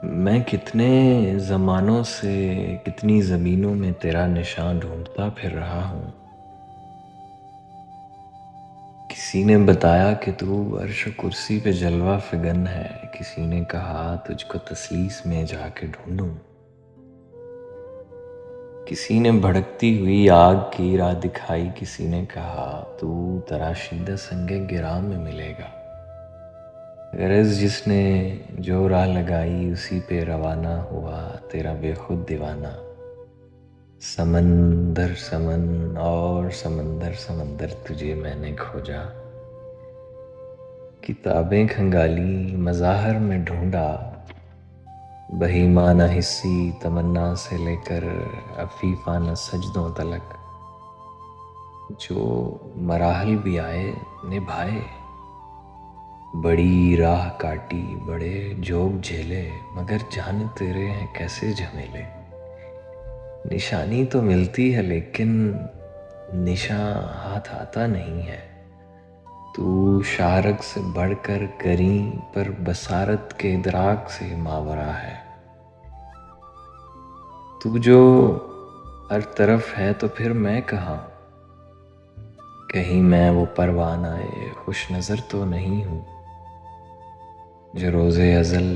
मैं कितने ज़मानों से कितनी ज़मीनों में तेरा निशान ढूंढता फिर रहा हूँ। किसी ने बताया कि तू अर्श कुर्सी पे जलवा फिगन है, किसी ने कहा तुझको तसलीस में जाके ढूंढूं। किसी ने भड़कती हुई आग की राह दिखाई, किसी ने कहा तू तराशीदा संगे गिरा में मिलेगा। गरज जिसने जो राह लगाई उसी पे रवाना हुआ तेरा बेखुद दीवाना। समंदर समन और समंदर समंदर तुझे मैंने खोजा। किताबें खंगाली मज़ाहर में ढूंढा, बहीमाना हिस्सी तमन्ना से लेकर अफीफाना सजदों तलक। जो मराहल भी आए निभाए, बड़ी राह काटी बड़े जोग झेले, मगर जाने तेरे हैं कैसे झमेले। निशानी तो मिलती है लेकिन निशान हाथ आता नहीं है। तू शारक से बढ़कर करी पर बसारत के इदराक से मावरा है। तू जो हर तरफ है तो फिर मैं कहाँ, कहीं मैं वो परवानाए खुश नज़र तो नहीं हूँ जो रोज़े अज़ल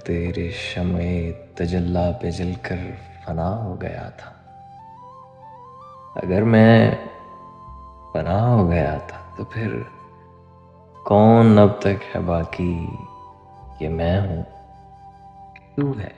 तेरे शम्ए तजल्ला पे जलकर फना हो गया था। अगर मैं फना हो गया था तो फिर कौन अब तक है बाकी, ये मैं हूँ तू है।